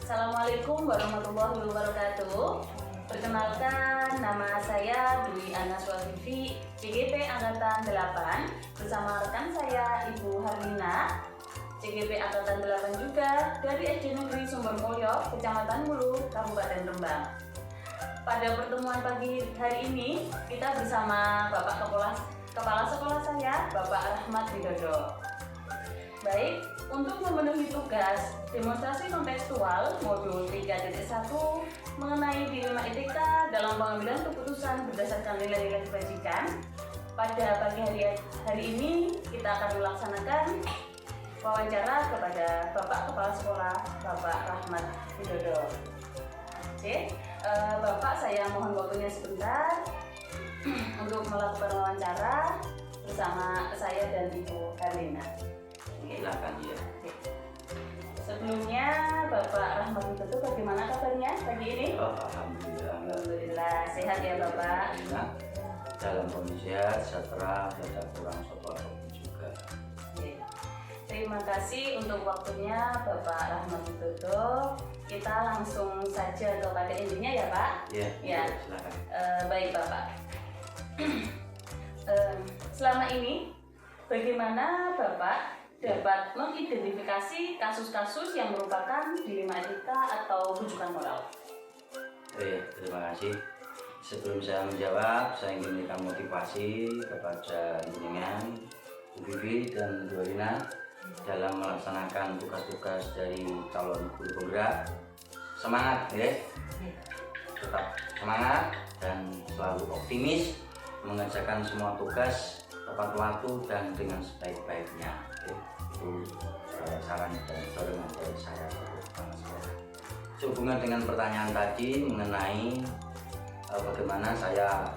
Assalamualaikum warahmatullahi wabarakatuh. Perkenalkan, nama saya Dwi Ana Swalvivi, CGP Angkatan 8, bersama rekan saya Ibu Harlina, CGP Angkatan 8 juga, dari SD Negeri Sumbermulyo, Kecamatan Hulu, Kabupaten Rembang. Pada pertemuan pagi hari ini, kita bersama Bapak Kepala Sekolah saya, Bapak Rahmat Widodo. Baik, untuk memenuhi tugas demonstrasi kontekstual modul 3.1 mengenai dilema etika dalam pengambilan keputusan berdasarkan nilai-nilai kebajikan, pada pagi hari ini kita akan melaksanakan wawancara kepada Bapak Kepala Sekolah, Bapak Rahmat Widodo. Oke, Bapak, saya mohon waktunya sebentar untuk melakukan wawancara bersama saya dan Ibu Harlina. Silakan ya. Sebelumnya Bapak Rahmat Widodo, bagaimana kabarnya pagi ini? Alhamdulillah. Alhamdulillah sehat ya Bapak. Alhamdulillah. Dalam kondisi sehat, sejahtera, tidak kurang suatu apapun juga. Oke. Terima kasih untuk waktunya Bapak Rahmat Widodo. Kita langsung saja kepada intinya ya Pak. Ya. Silakan. Baik Bapak. Selama ini bagaimana Bapak dapat mengidentifikasi kasus-kasus yang merupakan dilema etika atau rujukan moral? Terima kasih. Sebelum saya menjawab, saya ingin memberikan motivasi kepada jenengan, Bu Vivi dan Bu Rina dalam melaksanakan tugas-tugas dari calon guru penggerak. Semangat ya, tetap semangat dan selalu optimis mengerjakan semua tugas tepat waktu dan dengan sebaik-baiknya. Itu saran dan dorongan dari saya untuk kepala sekolah. Sehubungan dengan pertanyaan tadi mengenai bagaimana saya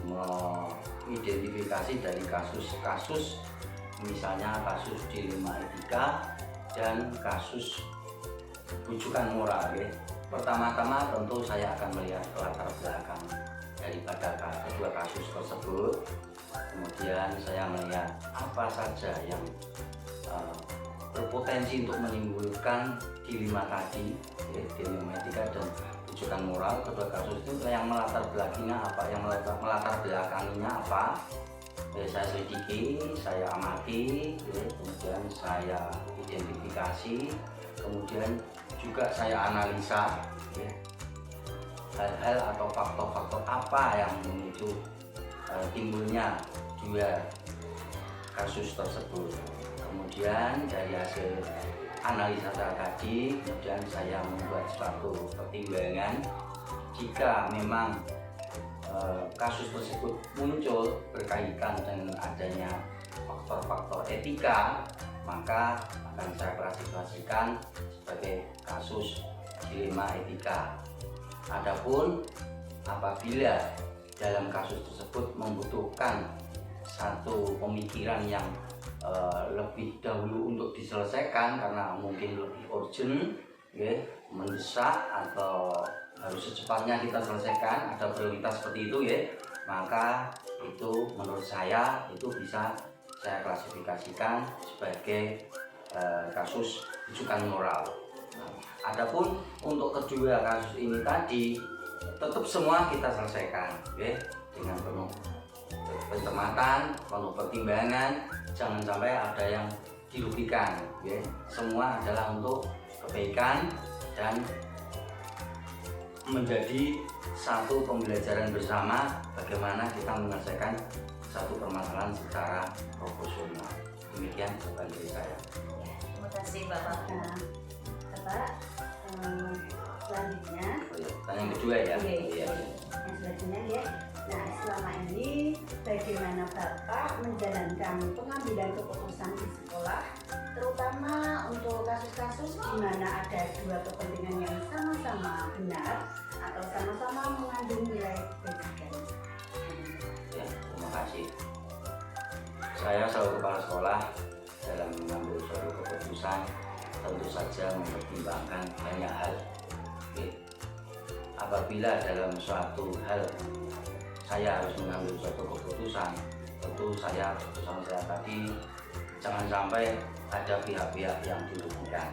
mengidentifikasi dari kasus-kasus, misalnya kasus dilema etika dan kasus rujukan moral ya. Pertama-tama tentu saya akan melihat latar belakang daripada kedua kasus tersebut. Kemudian saya melihat apa saja yang berpotensi untuk menimbulkan dilema tadi, ya, dilema etika dan rujukan moral. Kedua kasus itu yang melatar belakanginya apa, ya, saya selidiki, saya amati, ya, kemudian saya identifikasi, kemudian juga saya analisa, ya, hal-hal atau faktor-faktor apa yang memicu timbulnya dua kasus tersebut. Kemudian dari hasil analisa tadi, kemudian saya membuat suatu pertimbangan. Jika memang kasus tersebut muncul berkaitan dengan adanya faktor-faktor etika, maka akan saya klasifikasikan sebagai kasus dilema etika. Adapun apabila dalam kasus tersebut membutuhkan satu pemikiran yang lebih dahulu untuk diselesaikan karena mungkin lebih urgent, ya, mendesak atau harus secepatnya kita selesaikan, ada prioritas seperti itu ya, maka itu menurut saya itu bisa saya klasifikasikan sebagai kasus rujukan moral. Adapun untuk kedua kasus ini tadi tetap semua kita selesaikan ya, dengan penuh pencermatan, penuh pertimbangan, jangan sampai ada yang dirugikan ya. Semua adalah untuk kebaikan dan menjadi satu pembelajaran bersama bagaimana kita menyelesaikan satu permasalahan secara proporsional. Demikian jawaban dari saya. Terima kasih Bapak. Bapak, selanjutnya. Yang kedua ya. Yang selanjutnya ya. Nah, selama ini bagaimana Bapak menjalankan pengambilan keputusan di sekolah, terutama untuk kasus-kasus di mana ada dua kepentingan yang sama-sama benar atau sama-sama mengandung nilai kebajikan? Ya, terima kasih. Saya selaku kepala sekolah dalam mengambil suatu keputusan tentu saja mempertimbangkan banyak hal. Apabila dalam suatu hal saya harus mengambil suatu keputusan, tentu keputusan saya tadi jangan sampai ada pihak-pihak yang dirugikan.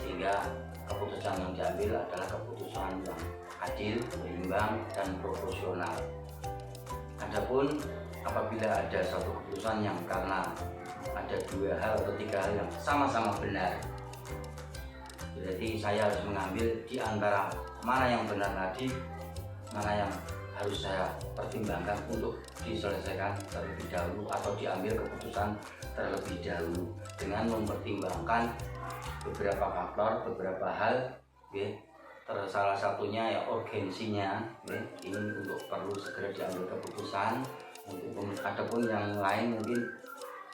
sehingga keputusan yang diambil adalah keputusan yang adil, berimbang, dan proporsional. Adapun apabila ada suatu keputusan yang karena ada 2 hal atau 3 hal yang sama-sama benar, berarti saya harus mengambil di antara mana yang benar tadi, mana yang harus saya pertimbangkan untuk diselesaikan terlebih dahulu atau diambil keputusan terlebih dahulu dengan mempertimbangkan beberapa faktor, beberapa hal, ya. Salah satunya ya urgensinya, ya. Ini untuk perlu segera diambil keputusan. Adapun yang lain mungkin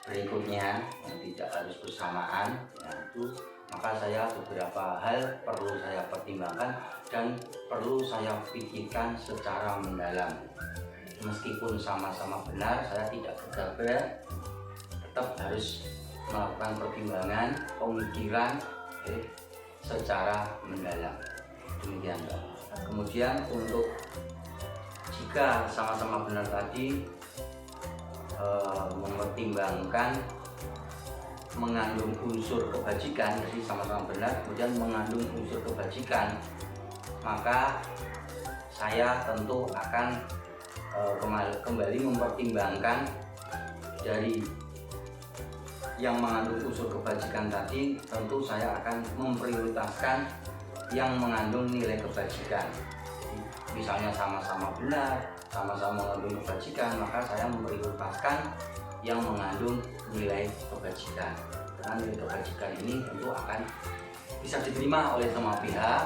berikutnya yang tidak harus bersamaan, ya, itu maka saya beberapa hal perlu saya pertimbangkan dan perlu saya pikirkan secara mendalam. Meskipun sama-sama benar, saya tidak gegabah, tetap harus melakukan pertimbangan, pemikiran secara mendalam. Demikian, Pak. Kemudian untuk jika sama-sama benar tadi mempertimbangkan mengandung unsur kebajikan, jadi sama-sama benar kemudian mengandung unsur kebajikan, maka saya tentu akan kembali mempertimbangkan dari yang mengandung unsur kebajikan tadi. Tentu saya akan memprioritaskan yang mengandung nilai kebajikan. Misalnya sama-sama benar, sama-sama mengandung kebajikan, maka saya memprioritaskan yang mengandung nilai kebajikan. Karena nilai kebajikan ini tentu akan bisa diterima oleh semua pihak,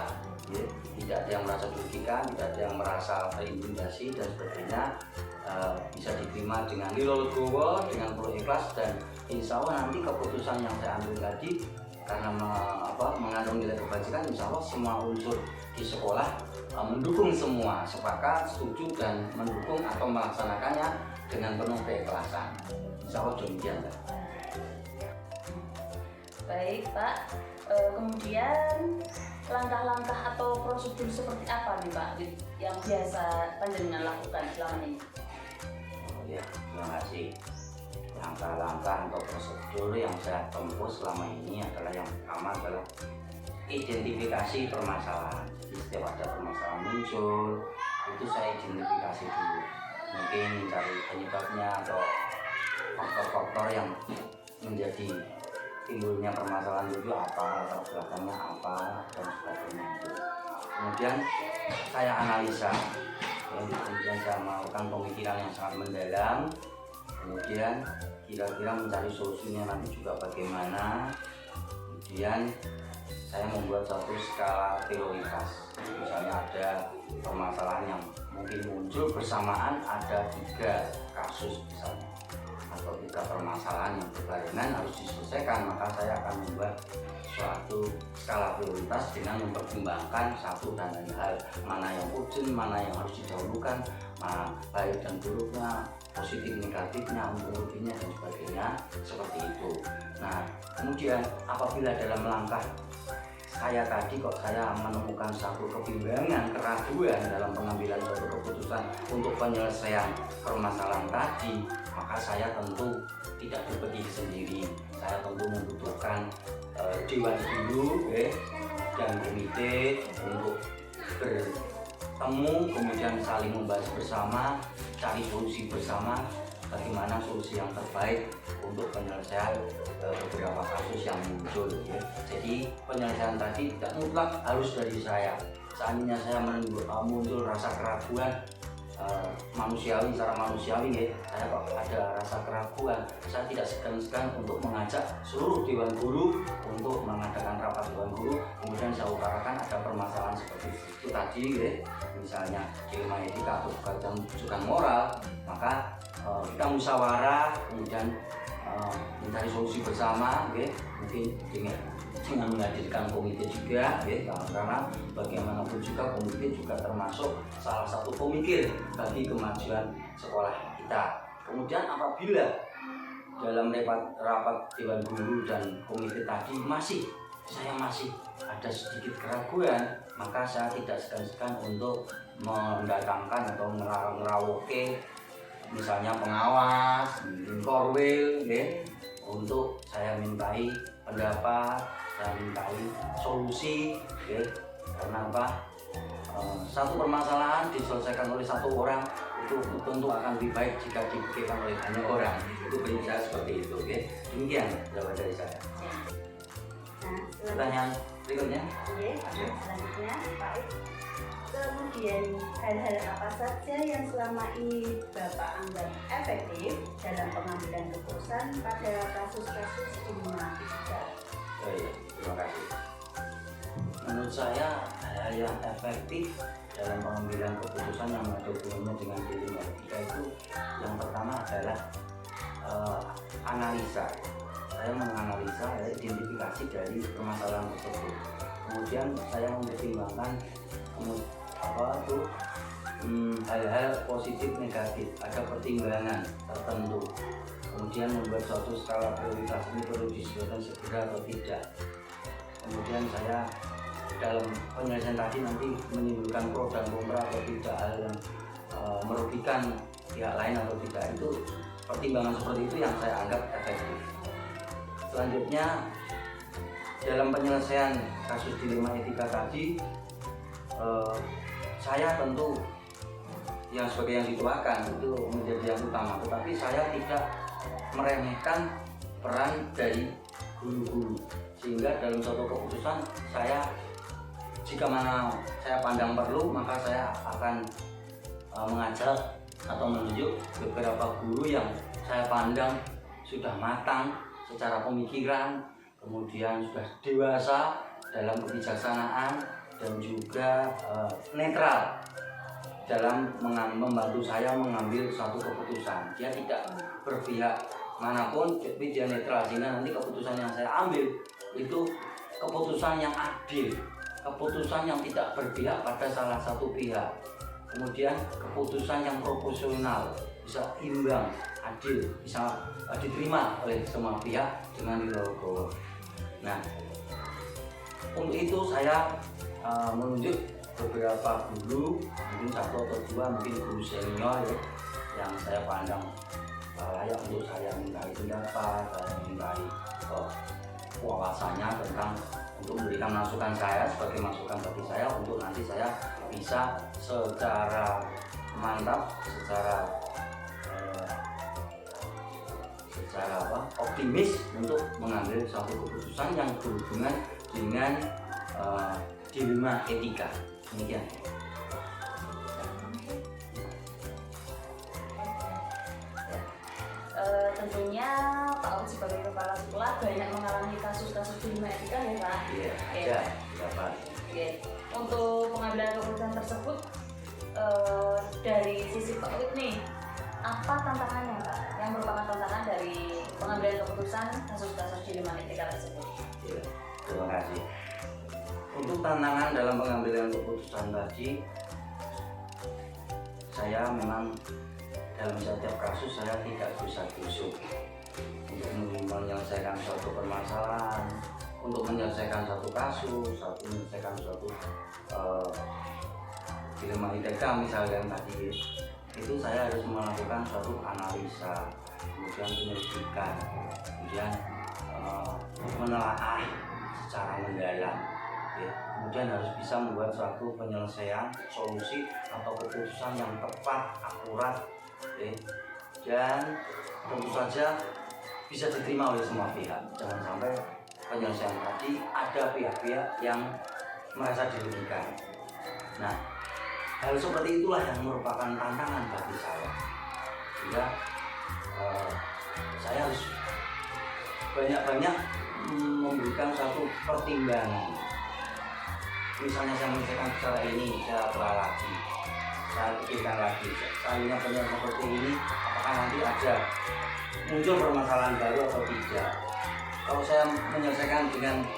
ya. Tidak ada yang merasa dirugikan, tidak ada yang merasa terintimidasi dan sebagainya. Bisa diterima dengan legowo, dengan penuh ikhlas, dan insya Allah nanti keputusan yang saya ambil tadi karena mengandung nilai kebajikan, insya Allah semua unsur di sekolah mendukung semua, sepakat, setuju, dan mendukung atau melaksanakannya dengan penuh keikhlasan. Insya Allah demikian, Pak. Baik, Pak. Kemudian langkah-langkah atau prosedur seperti apa nih, Pak, yang biasa panjenengan lakukan selama ini? Oh ya, terima kasih. Langkah-langkah atau prosedur yang saya tempuh selama ini adalah yang pertama adalah identifikasi permasalahan. Jadi setiap ada permasalahan muncul, itu saya identifikasi dulu. Mungkin mencari penyebabnya atau faktor-faktor yang menjadi timbulnya permasalahan itu apa, latar belakangnya apa, dan sebagainya. Kemudian saya analisa, kemudian saya melakukan pemikiran yang sangat mendalam, kemudian kira-kira mencari solusinya nanti juga bagaimana. Kemudian saya membuat satu skala prioritas. Misalnya ada permasalahan yang mungkin muncul bersamaan, ada 3 kasus misalnya, atau 3 permasalahan yang berbarengan harus diselesaikan, maka saya akan membuat suatu skala prioritas dengan mempertimbangkan satu dan lain hal, mana yang urgent, mana yang harus didahulukan, baik dan buruknya, positif negatifnya, untung ruginya, dan sebagainya, seperti itu. Nah, kemudian apabila dalam langkah saya tadi kok saya menemukan satu kebimbangan, keraguan dalam pengambilan suatu keputusan untuk penyelesaian permasalahan tadi, maka saya tentu tidak berberdiri sendiri. Saya tentu membutuhkan dewan guru dan komite untuk bertemu, kemudian saling membahas bersama, cari solusi bersama, bagaimana solusi yang terbaik untuk penyelesaian beberapa kasus yang muncul, ya. Jadi penyelesaian tadi tidak mutlak harus dari saya. Seandainya saya muncul rasa keraguan manusiawi, secara manusiawi, ya, saya kok ada rasa keraguan, saya tidak segan-segan untuk mengajak seluruh dewan guru untuk mengadakan rapat dewan guru, kemudian saya utarakan ada permasalahan seperti itu tadi, ya. Misalnya dilema etika atau bukan moral, maka kita musyawarah, kemudian mencari solusi bersama, mungkin dengan menghadirkan komite juga, karena bagaimanapun juga komite juga termasuk salah satu pemikir bagi kemajuan sekolah kita. Kemudian apabila dalam rapat dewan guru dan komite tadi saya masih ada sedikit keraguan, maka saya tidak segan-segan untuk mendatangkan atau ngerawuke misalnya pengawas, korwil, untuk saya mintai pendapat, saya mintai solusi, ya. Karena apa? Satu permasalahan diselesaikan oleh satu orang itu tentu akan lebih baik jika dipikirkan oleh banyak orang. Itu prinsip saya seperti itu, oke? Demikian jawaban dari saya. Nah, Pertanyaan berikutnya. selanjutnya Pak Ik. Kemudian hal-hal apa saja yang selama ini Bapak anggap efektif dalam pengambilan keputusan pada kasus-kasus kriminal digital? Oh iya, terima kasih. Menurut saya hal yang efektif dalam pengambilan keputusan yang ada hubungannya dengan dilema etika itu yang pertama adalah analisa. Saya menganalisa identifikasi dari permasalahan tersebut. Kemudian saya mempertimbangkan hal-hal positif negatif, ada pertimbangan tertentu. Kemudian membuat suatu skala prioritas ini perlu disesuaikan segera atau tidak. Kemudian saya dalam penyelesaian tadi nanti menimbulkan pro dan kontra atau tidak, hal yang merugikan pihak lain atau tidak, itu pertimbangan seperti itu yang saya anggap efektif. Selanjutnya dalam penyelesaian kasus dilema etika tadi, saya tentu yang sebagai yang dituakan itu menjadi yang utama, tetapi saya tidak meremehkan peran dari guru-guru, sehingga dalam suatu keputusan saya, jika mana saya pandang perlu, maka saya akan mengajak atau menunjuk beberapa guru yang saya pandang sudah matang secara pemikiran, kemudian sudah dewasa dalam kebijaksanaan, dan juga netral dalam membantu saya mengambil suatu keputusan. Dia tidak berpihak manapun, tapi dia netral, sehingga nanti keputusan yang saya ambil itu keputusan yang adil, keputusan yang tidak berpihak pada salah satu pihak, kemudian keputusan yang proporsional, bisa imbang, adil, bisa diterima oleh semua pihak dengan legowo. Nah, untuk itu saya menunjuk beberapa guru, mungkin satu atau dua, mungkin guru senior ya, yang saya pandang layak untuk saya mintai pendapat, saya mintai wawasannya tentang untuk memberikan masukan saya sebagai masukan bagi saya, untuk nanti saya bisa secara mantap, secara optimis untuk mengambil suatu keputusan yang berhubungan dengan dilema etika. Demikian. Tentunya Pak Aud sebagai kepala sekolah banyak mengalami kasus-kasus dilema etika ya Pak? Iya, ada beberapa. Untuk pengambilan keputusan tersebut dari sisi Pak Aud nih, apa tantangannya Pak? Yang merupakan tantangan dari pengambilan keputusan kasus-kasus dilema etika tersebut? Iya, terima kasih. Untuk tantangan dalam pengambilan keputusan tadi, saya memang dalam setiap kasus saya tidak gusar-gusuk untuk menyelesaikan suatu permasalahan, untuk menyelesaikan satu kasus, menyelesaikan suatu dilema etika misalkan tadi, itu saya harus melakukan suatu analisa, kemudian penyelidikan, kemudian menelaah secara mendalam. Ya, kemudian harus bisa membuat suatu penyelesaian solusi atau keputusan yang tepat, akurat, ya, dan tentu saja bisa diterima oleh semua pihak. Jangan sampai penyelesaian tadi ada pihak-pihak yang merasa dirugikan. Nah, hal seperti itulah yang merupakan tantangan bagi saya, sehingga saya harus banyak-banyak memberikan suatu pertimbangan. Misalnya saya menyelesaikan secara ini, saya telah lagi, saya pikirkan lagi, seandainya benar seperti ini, apakah nanti ada muncul permasalahan baru atau tidak. Kalau saya menyelesaikan dengan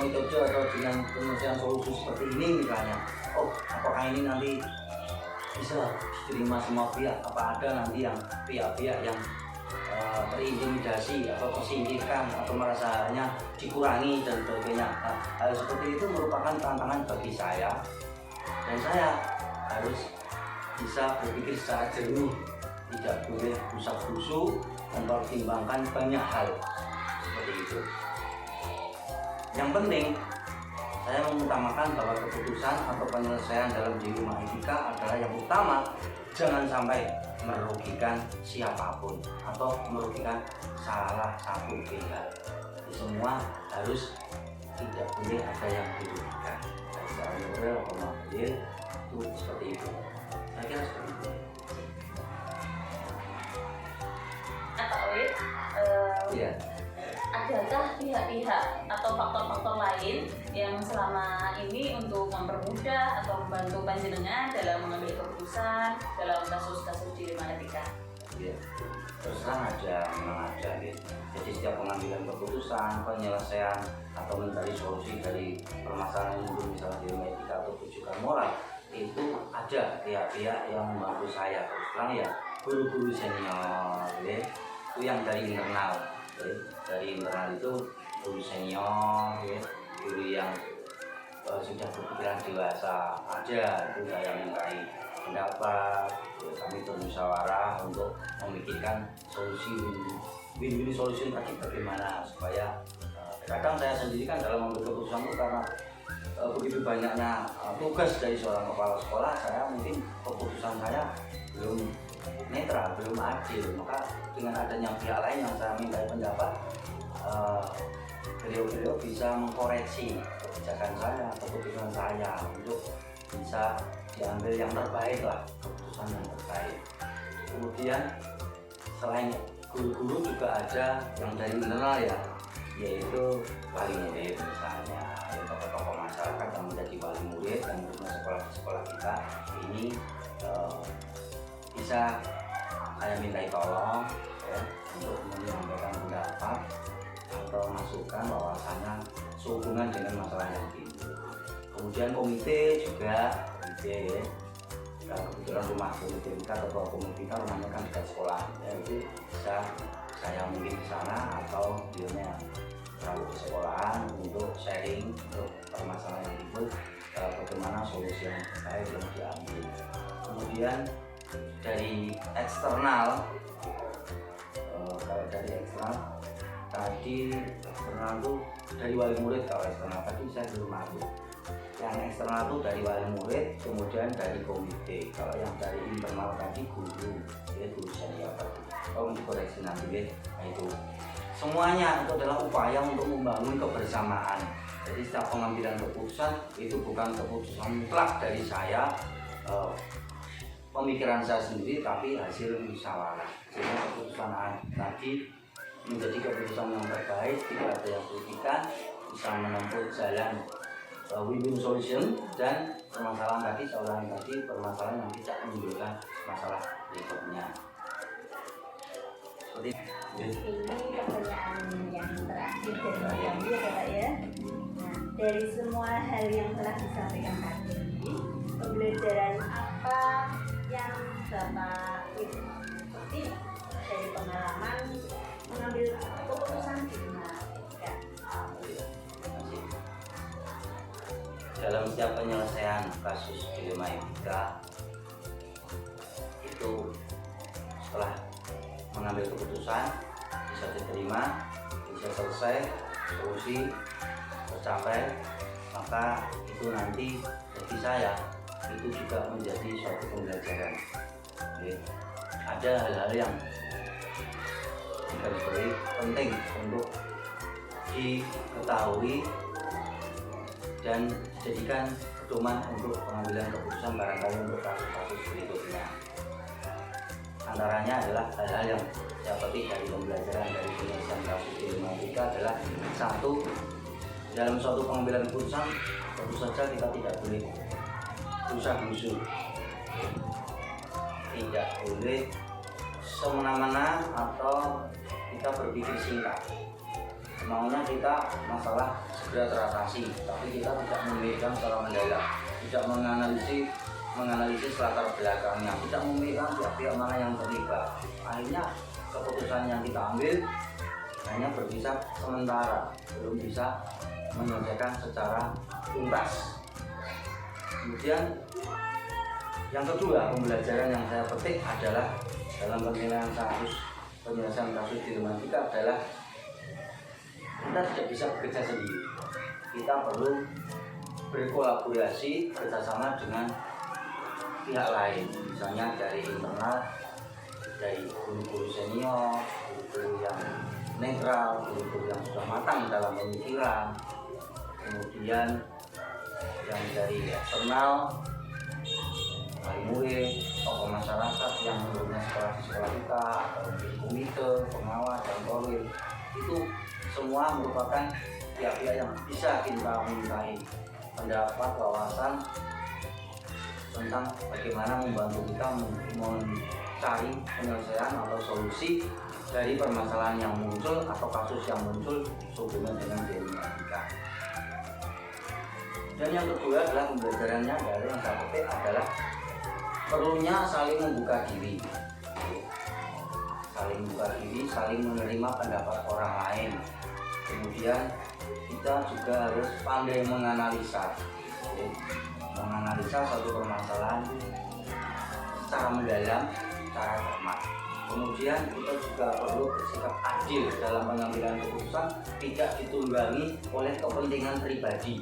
metode atau dengan penyelesaian solusi seperti ini misalnya, apakah ini nanti bisa diterima semua pihak, apa ada nanti yang pihak-pihak yang terintimidasi atau tersingkirkan atau merasanya dikurangi dan sebagainya. Nah, hal seperti itu merupakan tantangan bagi saya, dan saya harus bisa berpikir secara jernih, tidak boleh gusar-gusuk, mempertimbangkan banyak hal seperti itu. Yang penting saya mengutamakan bahwa keputusan atau penyelesaian dalam dilema etika adalah yang utama. Jangan sampai merugikan siapapun atau merugikan salah satu pihak. Semua harus, tidak boleh ada yang dirugikan. Secara moral atau material itu seperti itu. Saya kira seperti itu. Atau Iya. adakah pihak-pihak atau faktor-faktor lain yang selama ini untuk mempermudah atau membantu panjenengan dalam mengambil keputusan dalam kasus-kasus dilema etika? Ya, terserah aja, memang ada gitu. Jadi setiap pengambilan keputusan, penyelesaian atau mencari solusi dari permasalahan itu, misalnya dilema etika atau rujukan moral, itu ada pihak-pihak yang membantu saya. Terus terang ya, guru-guru senior, ya. Itu yang dari internal. Ya. Dari internal itu guru senior, ya. Guru yang sudah berpikiran dewasa aja, itu saya mintai pendapat, ya, kami bermusyawarah untuk memikirkan solusi win-win solution tadi bagaimana supaya kadang saya sendiri kan dalam mengambil keputusan itu karena begitu banyaknya tugas dari seorang kepala sekolah, saya mungkin keputusan saya belum netral, belum adil. Maka dengan adanya pihak lain yang saya minta pendapat, beliau-beliau bisa mengkoreksi kebijakan saya, keputusan saya untuk bisa diambil yang terbaik lah, keputusan yang terbaik. Kemudian selain guru-guru juga ada yang dari internal ya, yaitu wali murid misalnya, tokoh-tokoh masyarakat yang menjadi wali murid dan sekolah di sekolah kita ini bisa saya mintai tolong ya, untuk menyampaikan pendapat atau masukan bahwasannya sehubungan dengan masalah yang timbul. Kemudian komite juga, komite ya, kebetulan rumah komite kita, ketua komite kita rumahnya kan dekat sekolah ya, itu bisa saya mungkin ke sana atau dia selalu ke sekolahan untuk sharing untuk permasalahan yang timbul, bagaimana solusi yang baik yang diambil. Kemudian dari eksternal, kalau dari eksternal tadi eksternal itu dari wali murid. Kalau eksternal tadi saya belum mampu. Yang eksternal itu dari wali murid, kemudian dari komite. Kalau yang dari internal tadi guru, ya guru senior tadi. Kalau dikoreksi nanti ya, nah itu semuanya itu adalah upaya untuk membangun kebersamaan. Jadi setiap pengambilan keputusan itu bukan keputusan mutlak dari saya, pemikiran saya sendiri, tapi hasil musyawarah. Sehingga keputusan tadi menjadi keputusan yang terbaik, tidak ada yang merugikan, bisa menempuh jalan win-win solution, dan permasalahan tadi seorang tadi permasalahan yang tidak menimbulkan masalah berikutnya. Seperti ini pertanyaan yang terakhir dari kami ya Bapak ya. Nah, dari semua hal yang telah disampaikan tadi, pembelajaran apa yang Bapak petik dari pengalaman mengambil keputusan di rumah etika? Dalam setiap penyelesaian kasus dilema etika itu, setelah mengambil keputusan bisa diterima, bisa selesai, solusi tercapai, maka itu nanti bagi saya itu juga menjadi suatu pembelajaran. Jadi, ada hal-hal yang dikategori penting untuk diketahui dan dijadikan pedoman untuk pengambilan keputusan barangkali untuk kasus-kasus berikutnya. Antaranya adalah hal-hal yang saya petik dari pembelajaran dari penyelesaian kasus dilema etika adalah: satu, dalam suatu pengambilan keputusan tentu saja kita tidak boleh gusar-gusur, tidak boleh semena-mena atau kita berpikir singkat. Maunya kita masalah segera teratasi, tapi kita tidak memikirkan secara mendalam, tidak menganalisis latar belakangnya, tidak memikirkan pihak-pihak mana yang terlibat. Akhirnya keputusan yang kita ambil hanya berkisar sementara, belum bisa menyelesaikan secara tuntas. Kemudian yang kedua, pembelajaran yang saya petik adalah dalam penyelesaian kasus dilema etika adalah kita tidak bisa bekerja sendiri. Kita perlu berkolaborasi bersama dengan pihak lain, misalnya dari internal, dari guru-guru senior, guru-guru yang netral, guru-guru yang sudah matang dalam pemikiran, kemudian yang dari eksternal, wali murid, tokoh masyarakat yang menurutnya sekolah di sekolah kita, atau mungkin komite, pengawas, dan polri. Itu semua merupakan pihak-pihak yang bisa kita mintai pendapat, wawasan tentang bagaimana membantu kita mencari penyelesaian atau solusi dari permasalahan yang muncul atau kasus yang muncul sehubungan dengan dinamika. Dan yang kedua adalah pembelajarannya dari yang saya petik adalah perlunya saling membuka diri, saling menerima pendapat orang lain. Kemudian kita juga harus pandai menganalisa satu permasalahan secara mendalam, secara cermat. Kemudian kita juga perlu bersikap adil dalam pengambilan keputusan, tidak ditunggangi oleh kepentingan pribadi,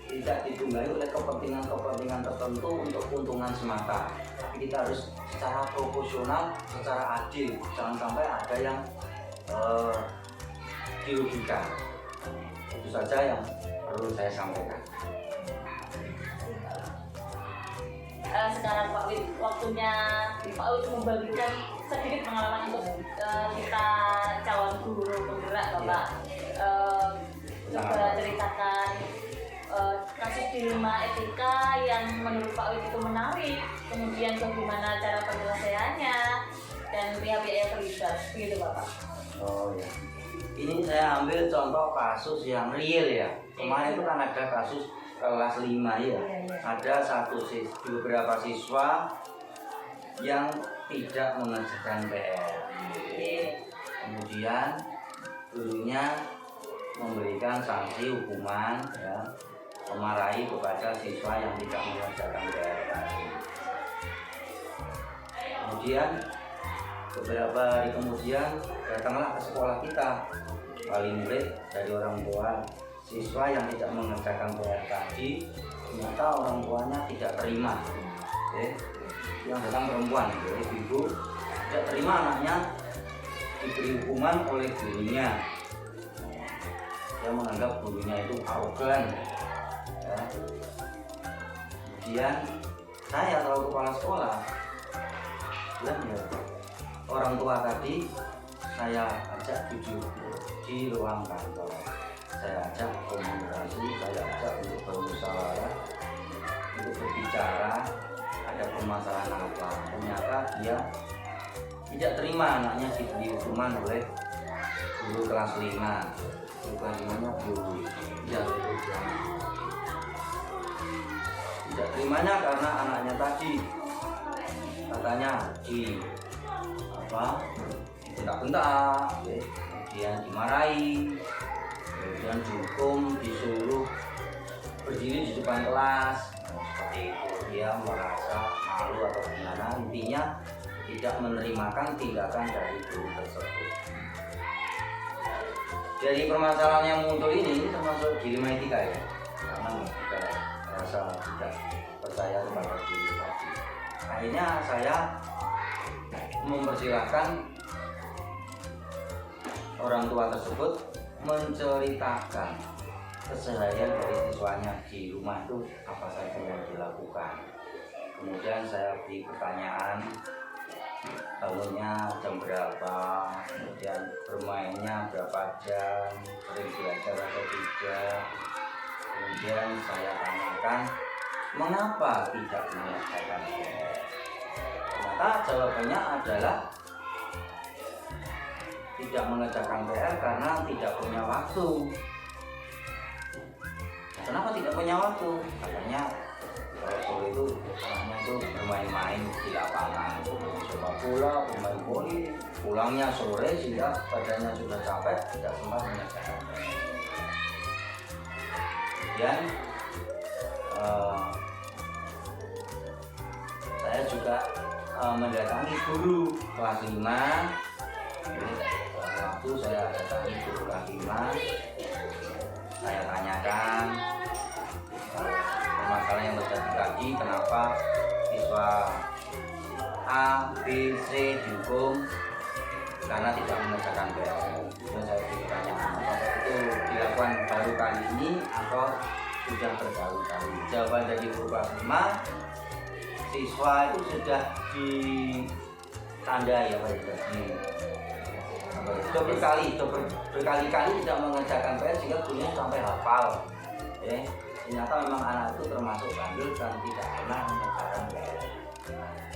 tidak ditunggangi oleh kepentingan tertentu untuk keuntungan semata. Tapi kita harus secara proporsional, secara adil, jangan sampai ada yang dirugikan. Itu saja yang perlu saya sampaikan. Sekarang Pak Wid, waktunya Pak Wid membagikan sedikit pengalaman untuk kita calon guru penggerak Bapak. Coba ceritakan kasus dilema etika yang menurut Pak Wid itu menarik, kemudian bagaimana cara penyelesaiannya dan pihak-pihak yang terlibat, begitu Bapak. Oh ya, ini saya ambil contoh kasus yang real ya. Kemarin itu kan ada kasus kelas 5 ya. Ada beberapa siswa yang tidak mengerjakan PR. Kemudian gurunya memberikan sanksi hukuman ya, memarahi kepada siswa yang tidak mengerjakan PR. Kemudian beberapa hari kemudian datanglah ke sekolah kita wali murid dari orang tua siswa yang tidak mengerjakan PR tadi. Ternyata orang tuanya tidak terima. Yang datang perempuan, ibu tidak terima anaknya diberi hukuman oleh gurunya. Dia menganggap gurunya itu arogan ya. Kemudian saya selaku kepala sekolah bilang ya, orang tua tadi saya ajak duduk di ruang kantor, saya ajak komunikasi, saya ajak untuk bermusyawarah, untuk berbicara ada permasalahan apa. Ternyata dia tidak terima anaknya diberi hukuman oleh guru kelas 5. Guru kelas 5-nya guru ya, tidak terimanya karena anaknya tadi katanya di bentak-bentak, kemudian dimarahi, kemudian dihukum, disuruh berdiri di depan kelas. Seperti itu, dia merasa malu atau gimana, intinya tidak menerimakan tindakan dari guru tersebut. Dari permasalahan yang muncul ini termasuk dilema etika ya, karena kita merasa tidak percaya kepada guru tadi. Akhirnya saya mempersilahkan orang tua tersebut menceritakan keseharian dari siswanya di rumah itu apa saja yang dilakukan. Kemudian saya beri pertanyaan, bangunnya jam berapa, kemudian bermainnya berapa jam, sering belajar atau tidak. Kemudian saya tanyakan mengapa tidak mengerjakan PR. Ternyata jawabannya adalah tidak mengerjakan PR karena tidak punya waktu. Kenapa tidak punya waktu? Katanya kalau sore itu anaknya itu bermain-main di lapangan, sepak bola, bermain voli, pulangnya sore sehingga badannya sudah capek, tidak sempat mengerjakan PR. Kemudian saya juga mendatangi guru kelas 5 waktu itu saya datangi guru kelas 5, saya tanyakan masalah yang terjadi tadi, kenapa siswa A, B, C dihukum karena tidak mengerjakan PR. Kemudian saya bertanya, apakah itu dilakukan baru kali ini atau sudah berkali-kali? Jawaban dari guru kelas 5, siswa itu sudah ditandai sudah berkali-kali tidak mengerjakan PR sehingga gurunya sampai hafal. Ternyata memang anak itu termasuk bandel dan tidak pernah mengerjakan PR.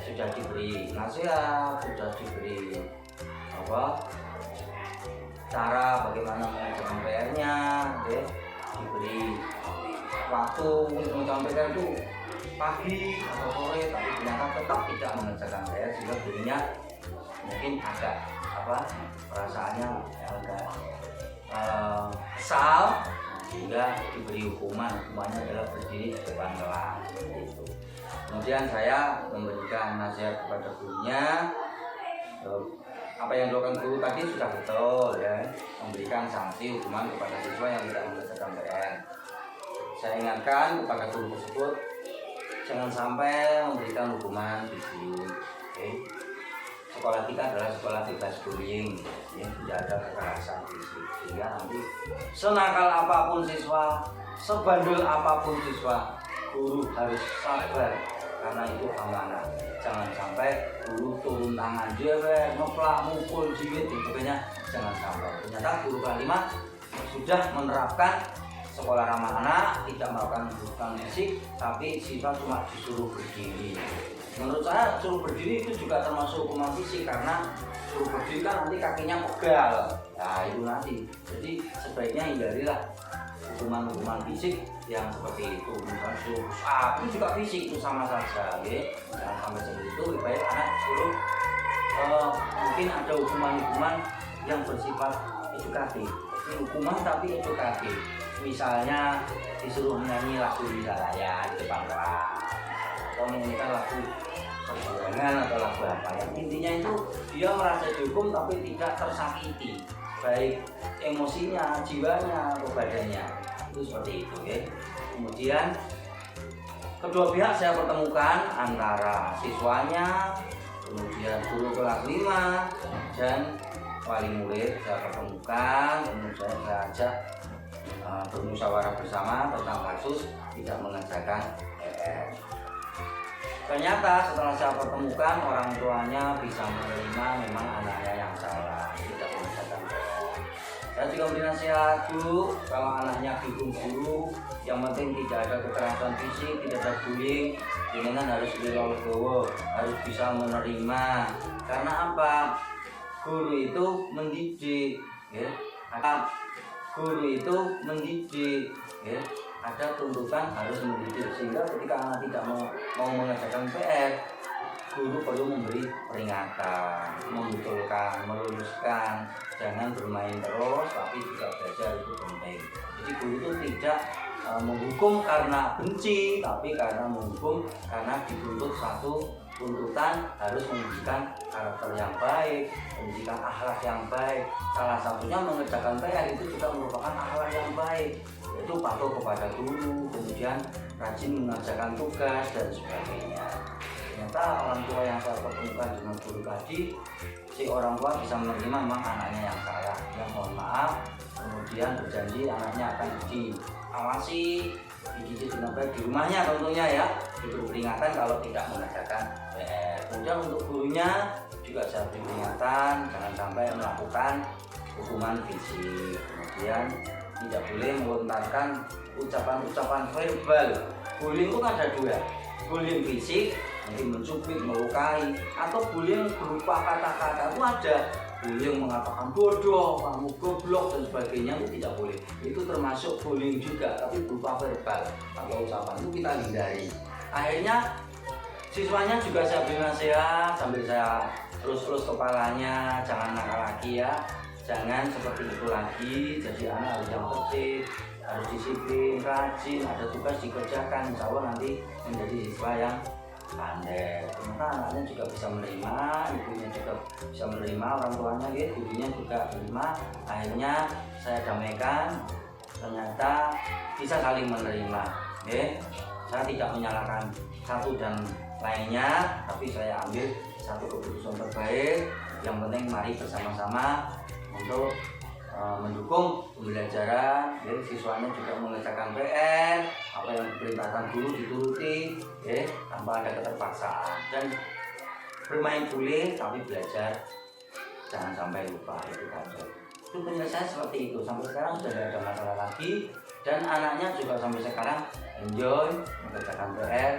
Sudah diberi nasihat, sudah diberi cara bagaimana mengerjakan PR-nya, diberi waktu untuk mengerjakan PR itu pagi atau sore, tapi ternyata tetap tidak mengerjakan PR sehingga gurunya mungkin agak perasaannya agak kesal, sehingga diberi hukumannya adalah berdiri di depan kelas. Kemudian saya memberikan nasihat kepada gurunya, apa yang dilakukan guru tadi sudah betul memberikan sanksi hukuman kepada siswa yang tidak mengerjakan PR. Saya ingatkan kepada guru tersebut jangan sampai memberikan hukuman fisik. Sekolah kita adalah sekolah bebas bullying, tidak ada kekerasan fisik, sehingga nanti senakal apapun siswa, sebandel apapun siswa, guru harus sabar karena itu amanah. Jangan sampai guru turun tangan ngeplak, mukul, jiwit, dan sebagainya. Jangan sampai. Ternyata guru kelas 5 sudah menerapkan sekolah ramah anak, tidak melakukan kekerasan fisik, tapi siswa cuma disuruh berdiri. Menurut saya suruh berdiri itu juga termasuk hukuman fisik, karena suruh berdiri kan nanti kakinya pegal. Nah itu nanti. Jadi sebaiknya hindarilah hukuman fisik yang seperti itu. Misalnya suruh itu juga fisik, itu sama saja. Jangan sampai seperti itu. Lebih baik anak suruh mungkin ada hukuman yang bersifat edukatif. Jadi hukuman tapi edukatif. Misalnya disuruh menyanyi lagu Hidayah di depan kelas, atau menyanyikan lagu perjuangan atau lagu apa yang intinya itu dia merasa dihukum tapi tidak tersakiti baik emosinya, jiwanya atau badannya. Itu seperti itu Kemudian kedua pihak saya pertemukan antara siswanya, kemudian guru kelas 5 dan wali murid saya pertemukan, kemudian saya ajak bermusyawarah bersama tentang kasus tidak mengerjakan PR. Ternyata setelah saya pertemukan, orang tuanya bisa menerima memang anaknya yang salah, tidak mengerjakan PR. Saya juga beri nasihat, Bu, kalau anaknya dihukum guru, yang penting tidak ada kekerasan fisik, tidak ada bullying, jenengan harus legowo, harus bisa menerima. Karena apa? Guru itu mendidik, guru itu mendidik, ada tuntutan harus mendidik, sehingga ketika anak tidak mau mengerjakan PR, guru perlu memberi peringatan, membetulkan, meluluskan, jangan bermain terus, tapi juga belajar itu penting. Jadi guru itu tidak menghukum karena benci, tapi karena menghukum karena dituntut satu tuntutan harus memberikan karakter yang baik, memberikan akhlak yang baik. Salah satunya mengerjakan PR itu juga merupakan akhlak yang baik, yaitu patuh kepada guru, kemudian rajin mengerjakan tugas dan sebagainya. Ternyata orang tua yang saya pertemukan dengan guru tadi, si orang tua bisa menerima memang anaknya yang salah, yang mohon maaf, kemudian berjanji anaknya akan diawasi, dididik dengan baik di rumahnya tentunya diberi peringatan kalau tidak mengerjakan PR. Kemudian untuk gurunya juga saya beri peringatan jangan sampai melakukan hukuman fisik. Kemudian tidak boleh melontarkan ucapan-ucapan verbal. Bullying itu ada dua, bullying fisik, mungkin mencubit, melukai, atau bullying berupa kata-kata itu ada. Bullying mengatakan bodoh, kamu goblok dan sebagainya itu tidak boleh. Itu termasuk bullying juga, tapi berupa verbal atau ucapan itu kita hindari. Akhirnya siswanya juga saya beri nasihat sambil saya terus kepalanya, jangan nakal lagi jangan seperti itu lagi. Jadi anak harus yang tertib, harus disiplin, rajin, ada tugas dikerjakan, insya Allah nanti menjadi siswa yang pandai. Ternyata anaknya juga bisa menerima, ibunya juga bisa menerima, orang tuanya gitu, ibunya juga menerima. Akhirnya saya damaikan, ternyata bisa saling menerima. Saya tidak menyalahkan satu dan lainnya, tapi saya ambil satu keputusan terbaik. Yang penting mari bersama-sama untuk mendukung pembelajaran. Siswanya juga mengerjakan PR, apa yang diperintahkan guru dituruti, tanpa ada keterpaksaan. Dan bermain boleh, tapi belajar jangan sampai lupa, itu saja. Itu penyelesaian seperti itu. Sampai sekarang sudah tidak ada masalah lagi, dan anaknya juga sampai sekarang enjoy mengerjakan PR,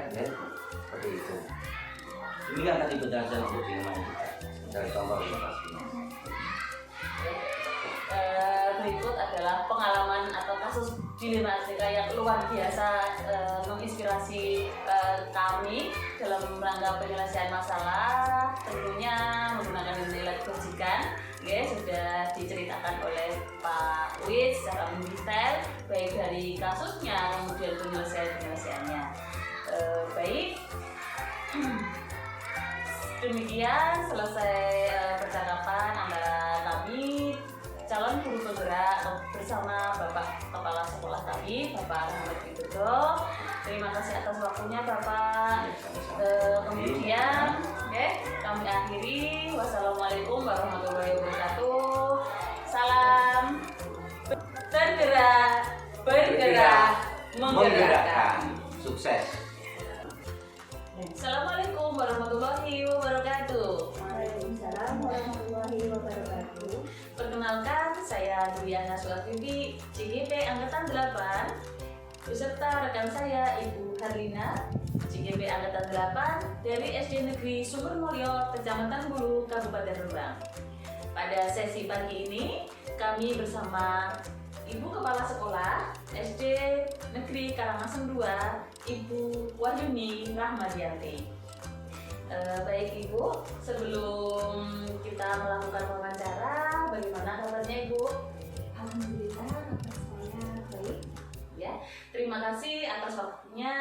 seperti itu. Demikian tadi penjelasan untuk dilema kita dari contoh ilustrasinya. Berikut adalah pengalaman atau kasus dilema SDK yang luar biasa menginspirasi kami dalam rangka penyelesaian masalah, tentunya menggunakan nilai kebajikan. Sudah diceritakan oleh Pak Wid secara mendetail, baik dari kasusnya kemudian penyelesaiannya. Baik, demikian selesai percakapan antara kami calon guru penggerak bersama Bapak Kepala Sekolah kami, Bapak Muhammad Widodo. Terima kasih atas waktunya Bapak. Kemudian kami akhiri. Wassalamualaikum warahmatullahi wabarakatuh. Salam bergerak, menggerakkan. Sukses. Assalamualaikum warahmatullahi wabarakatuh. Waalaikumsalam warahmatullahi wabarakatuh. Perkenalkan, saya Dwi Anas Wafifi, CGP Angkatan 8, beserta rekan saya Ibu Harlina, CGP Angkatan 8 dari SD Negeri Sumbermulyo, Kecamatan Bulu, Kabupaten Rembang. Pada sesi pagi ini, kami bersama Ibu Kepala Sekolah SD Negeri Karangasem 2, Ibu Wahyuni Rahmadianti. Baik Ibu, sebelum kita melakukan wawancara, bagaimana kabarnya Ibu? Alhamdulillah, kabar saya baik. Ya, terima kasih atas waktunya.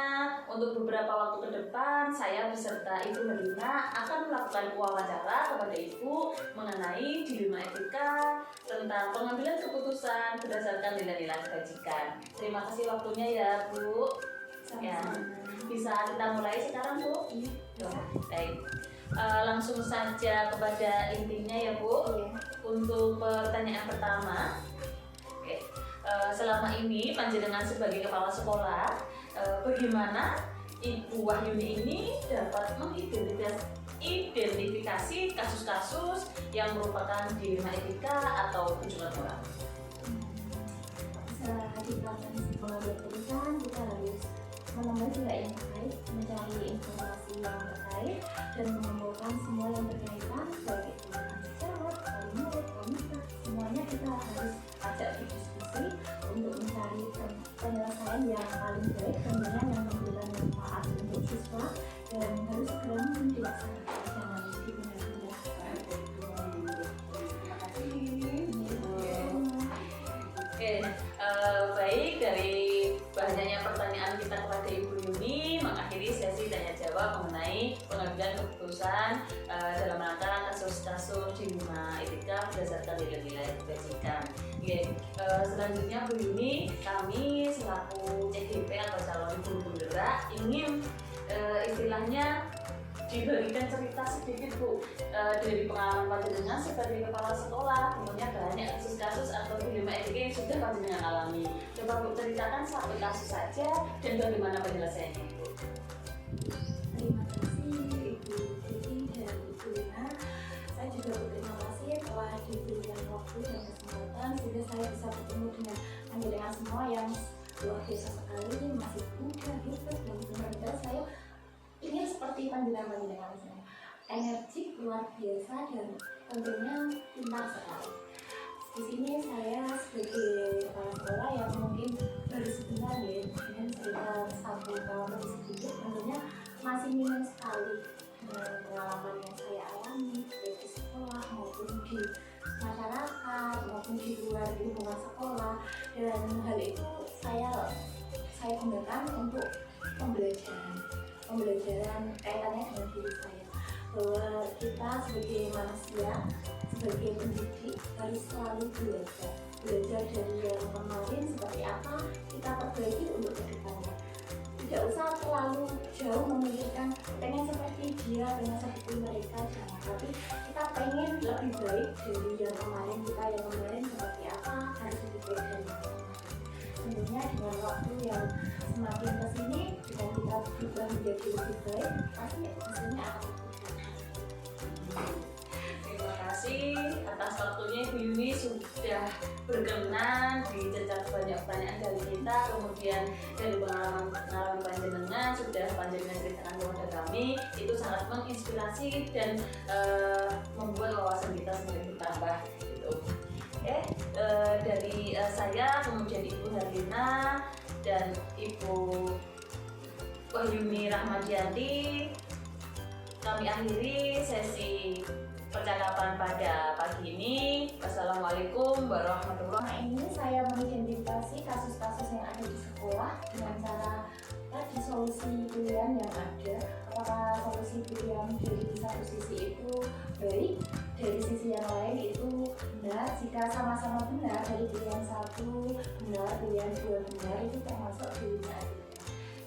Untuk beberapa waktu ke depan, saya beserta Ibu Harlina akan melakukan wawancara kepada Ibu mengenai dilema etika tentang pengambilan keputusan berdasarkan nilai-nilai kebajikan. Terima kasih waktunya ya Bu. Ya, bisa kita mulai sekarang Bu? Iya. Baik. Langsung saja kepada intinya ya Bu. Untuk pertanyaan pertama, selama ini panjenengan sebagai kepala sekolah, bagaimana Ibu Wahyuni ini dapat mengidentifikasi kasus-kasus yang merupakan dilema etika atau kunjungan orang? Setelah kita mengambil keputusan, kita harus menemui pihak yang terkait, mencari informasi yang terkait, dan mengumpulkan semua yang berkaitan, baik itu dengan sejawat, wali murid, komite, semuanya kita harus ajak berdiskusi untuk mencari penyelesaian yang paling baik, tentunya yang memberikan manfaat untuk siswa, dan harus segera mungkin dilaksanakan, jangan ditunda-tunda. Terima kasih. Baik, dari banyaknya pertanyaan kita kepada Ibu Yuni, mengakhiri sesi tanya jawab mengenai pengambilan keputusan dalam rangka kasus-kasus dilema etika berdasarkan nilai-nilai kebajikan. Selanjutnya Bu Yuni, kami selaku CGP atau calon guru penggerak ingin istilahnya dibagikan cerita sedikit Bu dari pengalaman panjenengan sebagai kepala sekolah. Tentunya banyak kasus-kasus atau dilema etika yang sudah panjenengan alami. Coba Bu ceritakan satu kasus saja dan bagaimana penyelesaiannya Bu. Terima kasih Ibu Vivi dan Ibu Lina. Saya juga berterima kasih telah diberikan waktu dan kesempatan sehingga saya bisa bertemu dengan panjenengan semua yang luar biasa sekali, masih muda, hebat, dan benar-benar saya ingin seperti panjenengan saya, energik, luar biasa, dan tentunya pintar sekali. Di sini saya sebagai kepala sekolah yang mungkin baru sebentar ya, dengan sekitar 1 tahun lebih sedikit, tentunya masih minim sekali pengalaman yang saya alami baik di sekolah maupun di masyarakat maupun di luar lingkungan sekolah, dan hal itu saya gunakan untuk pembelajaran pembelajaran kaitannya dengan diri saya, bahwa kita sebagai manusia, sebagai pendidik harus selalu belajar dari yang kemarin seperti apa kita perbaiki untuk kedepannya. Tidak usah terlalu jauh memikirkan pengen seperti dia, pengen seperti mereka, jangan. Tapi kita pengen lebih baik dari yang kemarin, kita yang kemarin seperti apa harus lebih baik dari yang kemarin. Tentunya dengan waktu yang semakin kesini, dengan kita berubah menjadi lebih baik, pasti hasilnya akan lebih baik. Terima kasih atas waktunya Ibu Yuni sudah berkenan dicecar banyak pertanyaan dari kita, kemudian dari pengalaman panjenengan sudah panjenengan ceritakan kepada kami, itu sangat menginspirasi dan membuat wawasan kita semakin bertambah gitu. Dari saya, kemudian Ibu Herlina dan Ibu Wahyuni Rahmadianti, kami akhiri sesi percakapan pada pagi ini. Wassalamualaikum warahmatullahi wabarakatuh. Nah, ini saya mengidentifikasi kasus-kasus yang ada di sekolah dengan cara tadi solusi pilihan yang ada. Apakah solusi pilihan dari satu sisi itu baik, dari sisi yang lain itu benar. Jika sama-sama benar, dari pilihan satu benar, pilihan dua benar, itu termasuk dirinya ada.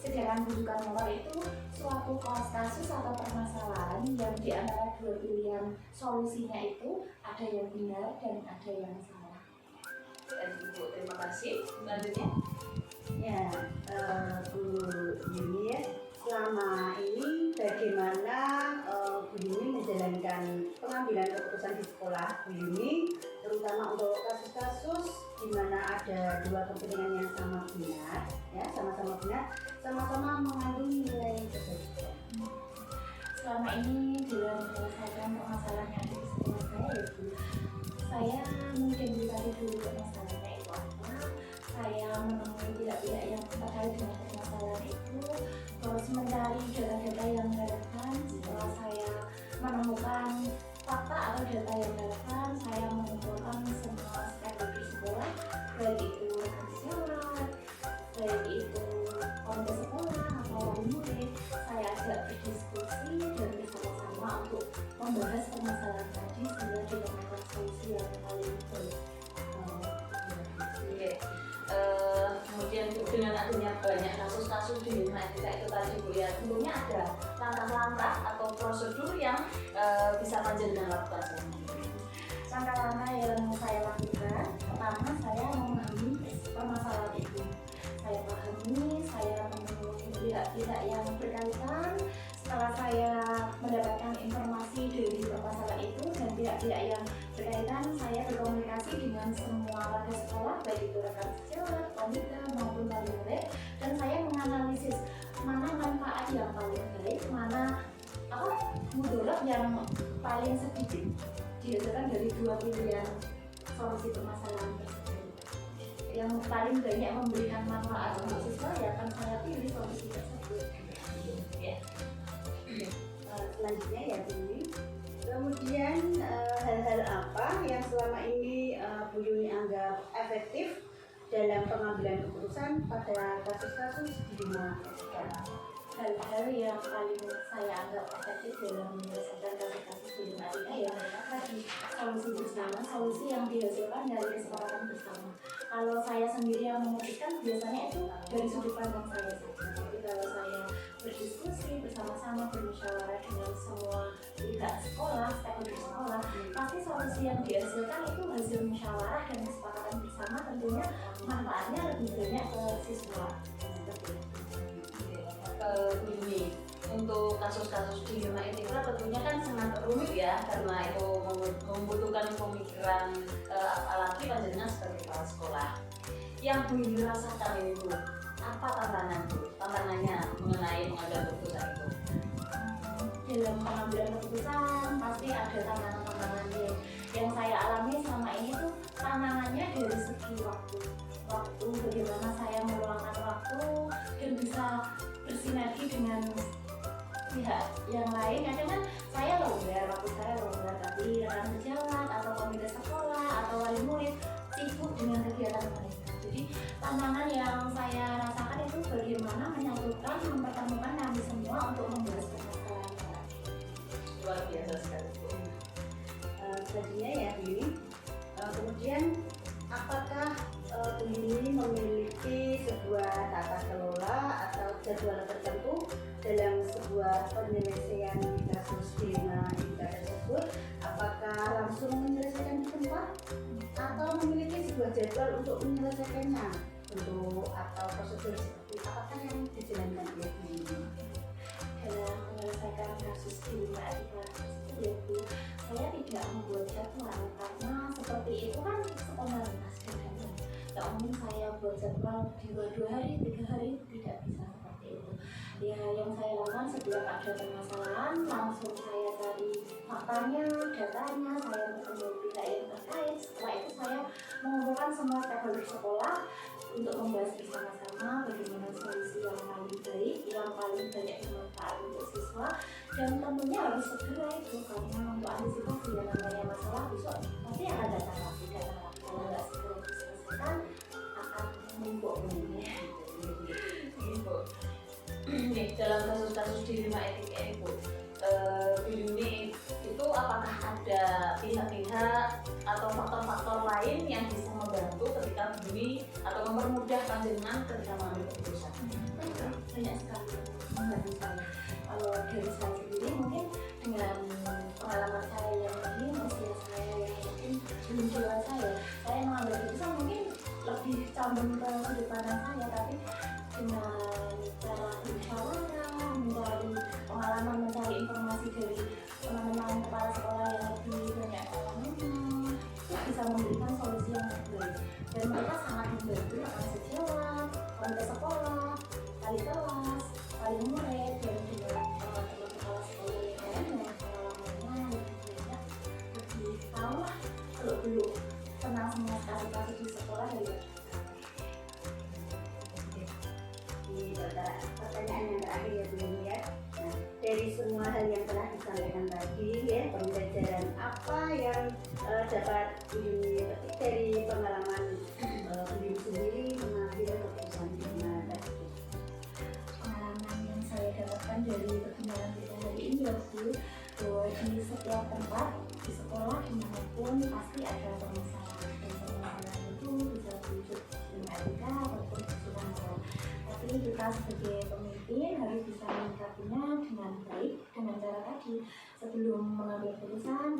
Sedangkan bukan moral itu suatu kasus atau permasalahan yang di antara dua pilihan solusinya itu ada yang benar dan ada yang salah. Dan Ibu, terima kasih. Selanjutnya, Ya, Bu Yuni ya, selama ini bagaimana Bu Yuni menjalankan pengambilan keputusan di sekolah Bu Yuni, terutama untuk kasus-kasus di mana ada dua kepentingan yang sama benar, ya sama-sama benar, sama-sama mengandung nilai kebaikan. Selama ini dalam menyelesaikan permasalahan yang ada di sekolah saya, yaitu saya mengidentifikasi dulu permasalahannya itu apa. Saya menemui pihak-pihak yang terkait dengan permasalahan itu, terus mencari data-data yang relevan. Setelah saya menemukan fakta atau data yang relevan, saya mengumpulkan semua stakeholder sekolah, baik itu rekan sejawat, baik itu komite sekolah atau wali murid. Saya ajak berdiskusi dan bersama-sama untuk membahas permasalahan tadi sehingga ditemukan solusi yang paling baik. kemudian dengan adanya banyak kasus-kasus di lingkungan kita itu tadi Bu ya, tentunya ada langkah-langkah atau prosedur yang bisa panjenengan lakukan selama ini. Langkah-langkah yang saya lakukan, pertama saya memahami permasalahan itu. Saya pahami, saya menemui pihak-pihak yang berkaitan. Setelah saya mendapatkan informasi dari permasalahan itu dan pihak-pihak yang berkaitan, saya berkomunikasi dengan semua warga sekolah, baik itu rekan sejawat, komite maupun wali murid, dan saya menganalisis mana manfaat yang paling baik, mana mudarat yang paling sedikit dihasilkan dari dua pilihan solusi permasalahan tersebut. Yang paling banyak memberikan manfaat untuk siswa, ya akan saya pilih solusi tersebut. Ya. Selanjutnya ya Bu Yuni, kemudian hal-hal apa yang selama ini Bu Yuni anggap efektif dalam pengambilan keputusan pada kasus-kasus di lingkungan sekolah? Hal-hal yang paling saya anggap efektif dalam menyelesaikan kasus-kasus di lingkungan ini ya tadi solusi bersama, solusi yang dihasilkan dari kesepakatan bersama. Kalau saya sendiri yang memutuskan, biasanya itu dari sudut pandang saya saja. Tapi kalau saya berdiskusi bersama-sama, bermusyawarah dengan semua pihak sekolah, stakeholder sekolah, pasti solusi yang dihasilkan itu hasil musyawarah dan kesepakatan bersama, tentunya manfaatnya lebih banyak ke siswa. Ini untuk kasus-kasus di lingkungan integral tentunya kan sangat rumit ya, karena itu membutuhkan pemikiran apalagi panjenengan sebagai kepala sekolah. Yang Bu Yuni rasakan ini Bu, apa tantangannya mengenai pengambilan keputusan itu? Dalam pengambilan keputusan pasti ada tantangan-tantangan yang saya alami selama ini tuh tantangannya dari segi waktu bagaimana saya meluangkan waktu dan bisa bersinergi dengan pihak yang lain. Kadang kan saya longgar, waktu saya longgar, tapi rekan sejawat atau komite sekolah atau wali murid sibuk dengan kegiatan mereka. Jadi tantangan yang saya rasakan itu bagaimana menyatukan, mempertemukan kami semua untuk jadwal tertentu dalam sebuah penyelesaian kasus dilema etika tersebut, apakah langsung menyelesaikan di tempat atau memiliki sebuah jadwal untuk menyelesaikannya, bentuk atau prosedur seperti apakah yang dijalankan oleh ini? Dalam menyelesaikan kasus dilema etika tersebut, yaitu saya tidak membuat jadwal karena seperti itu kan spontanitas dan tidak mungkin saya buat jadwal 2 hari, 3 hari, tidak bisa seperti itu. Ya, yang saya lakukan setiap ada permasalahan langsung saya cari faktanya, datanya, saya bertemu pihak yang terkait. Setelah itu saya mengumpulkan semua stakeholder sekolah untuk membahas bersama-sama bagaimana solusi yang paling baik, yang paling banyak bermanfaat untuk siswa, dan tentunya harus segera itu karena untuk antisipasi yang namanya masalah besok pasti akan datang lagi dan kalau nggak segera diselesaikan akan menumpuk ya. Nih, dalam kasus-kasus dilema etika itu, Bu Yuni, itu apakah ada pihak-pihak atau faktor-faktor lain yang bisa membantu ketika Bu Yuni atau mempermudah panjenengan ketika mengambil keputusan? Banyak sekali membantu saya. Kalau dari saya sendiri mungkin dengan pengalaman saya yang ini, usia saya yang mungkin belum dewasa ya, saya mengambil keputusan mungkin lebih condong ke sudut pandang saya, tapi dengan cara bermusyawarah, mencari pengalaman, mencari informasi dari teman-teman kepala sekolah yang lebih banyak pengalamannya, itu bisa memberikan solusi yang terbaik. Dan mereka sangat membantu akan sejawat, komite sekolah, wali kelas, wali murid, dan juga teman-teman kepala sekolah yang lain yang pengalamannya lebih banyak, lebih tahu lah kalau dulu kenal semua kasus-kasus di sekolah dari pertanyaan yang terakhir ya Bu Yuni ya. Nah, dari semua hal yang telah disampaikan tadi ya, pembelajaran apa yang dapat Bu Yuni petik dari pengalaman Bu Yuni sendiri mengambil keputusan dilema tadi? pengalaman yang saya dapatkan dari perkembangan kita hari ini ya Bu, bahwa di setiap tempat, di sekolah dimanapun pasti ada permasalahan, dan permasalahan itu bisa wujud dilema etika ataupun kesulitan. Tapi kita sebagai pemimpin harus bisa menyikapinya dengan baik dengan cara tadi sebelum mengambil keputusan.